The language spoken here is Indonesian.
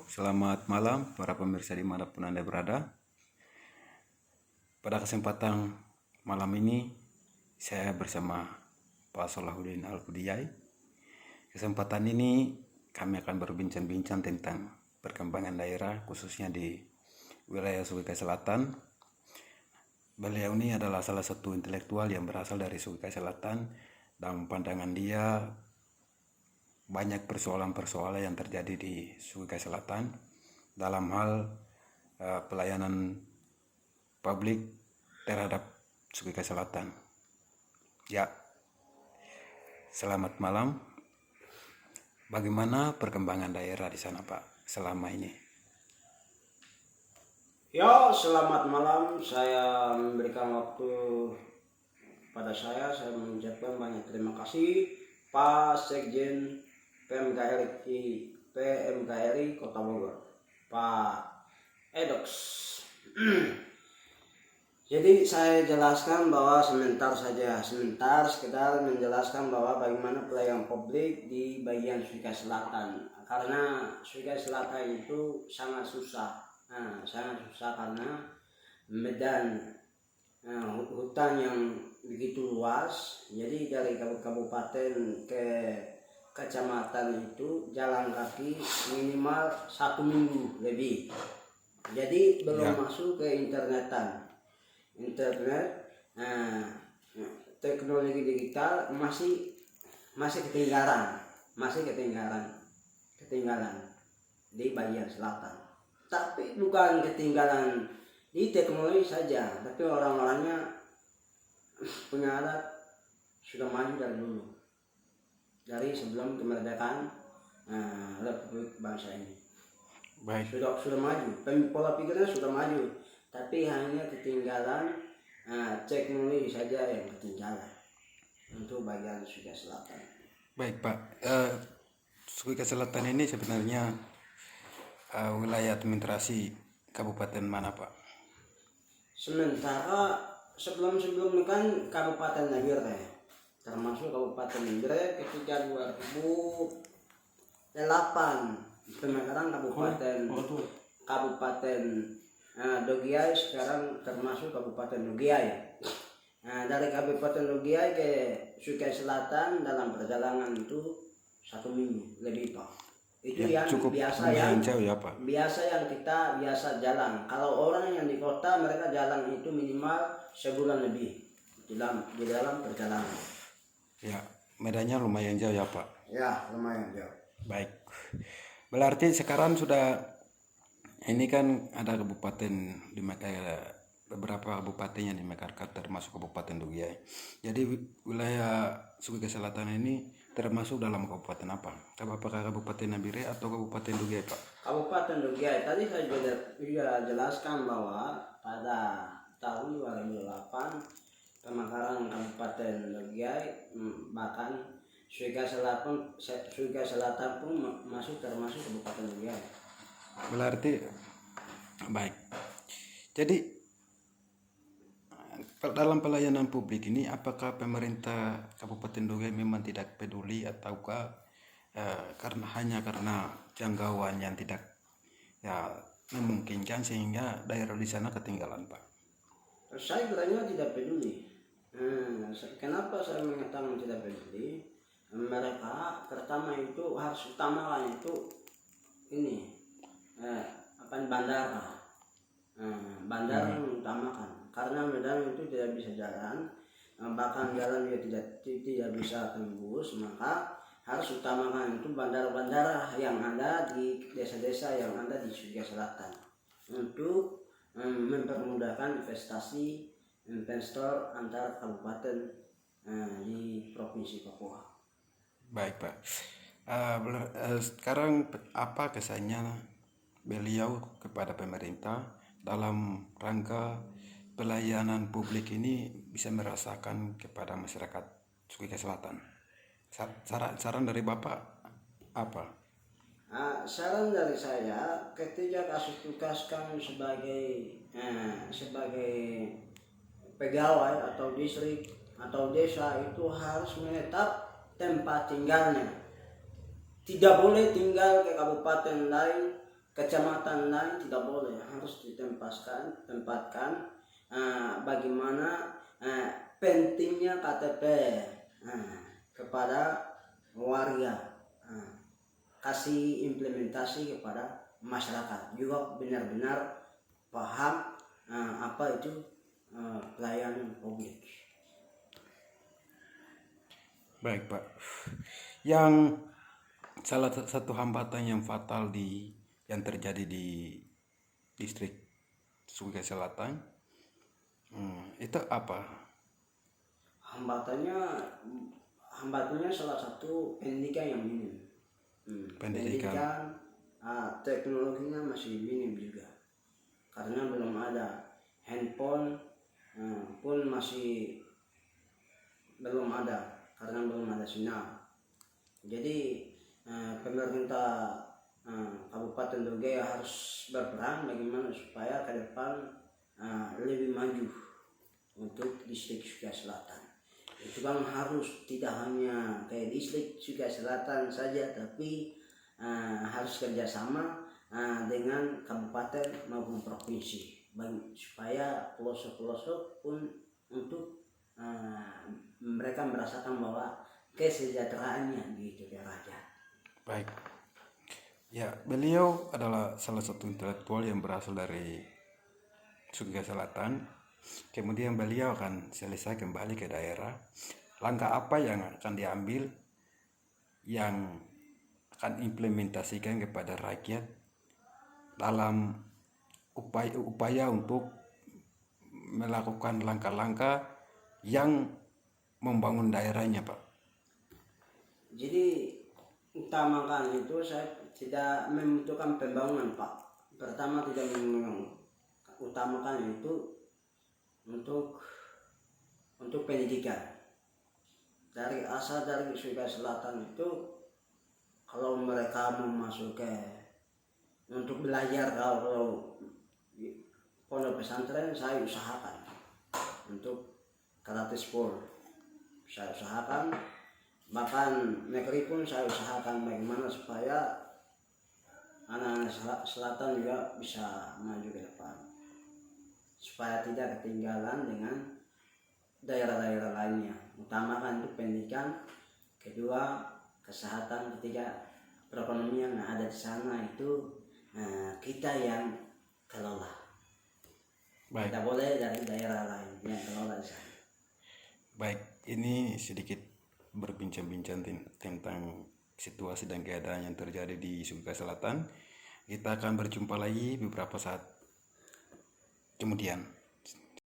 Selamat malam para pemirsa dimanapun Anda berada. Pada kesempatan malam ini saya bersama Pak Solahuddin Al-Qudiyai. Kesempatan ini kami akan berbincang-bincang tentang perkembangan daerah khususnya di wilayah Sulawesi Selatan. Beliau ini adalah salah satu intelektual yang berasal dari Sulawesi Selatan. Dan pandangan dia banyak persoalan-persoalan yang terjadi di Sulawesi Selatan dalam hal pelayanan publik terhadap Sulawesi Selatan. Ya, selamat malam. Bagaimana perkembangan daerah di sana, Pak, selama ini? Ya, selamat malam. Saya memberikan waktu pada saya mengucapkan banyak terima kasih Pak Sekjen PMKRI Kota Bogor, Pak Edox. Jadi saya jelaskan bahwa sebentar sekedar menjelaskan bahwa bagaimana pelayanan publik di bagian Sulawesi Selatan. Karena Sulawesi Selatan itu sangat susah karena medan hutan yang begitu luas. Jadi dari kabupaten ke kecamatan itu jalan kaki minimal 1 minggu lebih. Jadi belum masuk ke internet, teknologi digital masih ketinggalan di bagian selatan. Tapi bukan ketinggalan di teknologi saja, tapi orang-orangnya punya alat sudah maju dari dulu, dari sebelum kemerdekaan Republik bangsa ini. Baik. Sudah maju, pola pikirnya sudah maju, tapi hanya ketinggalan teknologi saja yang ketinggalan untuk bagian Sulawesi Selatan. Baik, Pak. Sulawesi Selatan ini sebenarnya wilayah administrasi kabupaten mana, Pak? Sementara sebelum kan Kabupaten Nagire, termasuk Kabupaten Nagire ketika 2008 pemekaran Kabupaten Dogiai, sekarang termasuk Kabupaten Dogiai. Dari Kabupaten Dogiai ke Sulawesi Selatan dalam perjalanan itu 1 minggu lebih, Pak. Itu Ya, yang cukup jauh ya, Pak. Biasa kita jalan. Kalau orang yang di kota mereka jalan itu minimal sebulan lebih di dalam perjalanan. Ya, medannya lumayan jauh ya, Pak. Ya, lumayan jauh. Baik. Berarti sekarang sudah ini kan ada kabupaten di beberapa kabupaten yang dimekarkan termasuk Kabupaten Dogiai. Jadi wilayah Sulawesi Selatan ini termasuk dalam kabupaten apa? Apakah Kabupaten Nabire atau Kabupaten Dogiai, Pak? Kabupaten Dogiai. Tadi saya juga jelaskan bahwa pada tahun 2008 pemekaran Kabupaten Dogiai, bahkan Sulawesi Selatan pun masuk termasuk Kabupaten Dogiai. Berarti baik. Jadi dalam pelayanan publik ini apakah pemerintah Kabupaten Dogiai memang tidak peduli ataukah karena jangkauan yang tidak memungkinkan sehingga daerah di sana ketinggalan, Pak? Saya kiranya tidak peduli. Kenapa saya mengatakan tidak peduli? Mereka pertama itu harus utamakan itu ini bandara. Bandara mengutamakan, karena Medan itu tidak bisa jalan, bahkan jalan juga tidak bisa tembus, maka harus utamakan itu bandara-bandara yang ada di desa-desa yang ada di Sulawesi Selatan untuk mempermudahkan investasi investor antar kabupaten di Provinsi Papua. Baik, Pak. Sekarang apa kesannya beliau kepada pemerintah dalam rangka pelayanan publik ini bisa merasakan kepada masyarakat Sulawesi Selatan? Saran dari Bapak apa? Saran dari saya, ketika kasus tugas kami sebagai pegawai atau distrik atau desa itu harus menetap tempat tinggalnya. tidak boleh tinggal ke kabupaten lain, kecamatan lain, tidak boleh, harus tempatkan bagaimana pentingnya KTP kepada warga, kasih implementasi kepada masyarakat juga benar-benar paham apa itu pelayanan publik. Baik Pak, yang salah satu hambatan yang fatal yang terjadi di distrik Sungai Selatan itu apa? Hambatannya salah satu pendidikan yang minim. Pendidikan teknologinya masih minim juga, karena belum ada handphone pun masih belum ada karena belum ada sinyal. Jadi pemerintah Kabupaten Dogea harus berperan bagaimana supaya ke depan lebih maju untuk distrik Sukai Selatan. Itu kan harus tidak hanya kayak distrik Sukai Selatan saja, tapi harus kerjasama dengan kabupaten maupun provinsi, supaya pelosok-pelosok pun untuk mereka merasakan bahwa kesejahteraannya gitu daerahnya. Baik. Ya, beliau adalah salah satu intelektual yang berasal dari Sungai Selatan. Kemudian beliau akan selesai kembali ke daerah. Langkah apa yang akan diambil yang akan implementasikan kepada rakyat dalam upaya untuk melakukan langkah-langkah yang membangun daerahnya, Pak? Jadi utamakan itu saya tidak membutuhkan pembangunan, Pak. Pertama tidak utamakan itu untuk pendidikan. Dari asal dari Sukai Selatan itu kalau mereka mau masuk ke untuk belajar, kalau pondok pesantren saya usahakan untuk gratis full, saya usahakan, bahkan negeri pun saya usahakan bagaimana supaya anak-anak selatan juga bisa maju ke depan, supaya tidak ketinggalan dengan daerah-daerah lainnya. Utamakan itu pendidikan, kedua kesehatan, ketiga perekonomian yang ada di sana itu kita yang kelola. Baik. Tidak boleh dari daerah lain yang kelola di sana. Baik, ini sedikit berbincang-bincang tentang situasi dan keadaan yang terjadi di Sungai Selatan. Kita akan berjumpa lagi beberapa saat kemudian.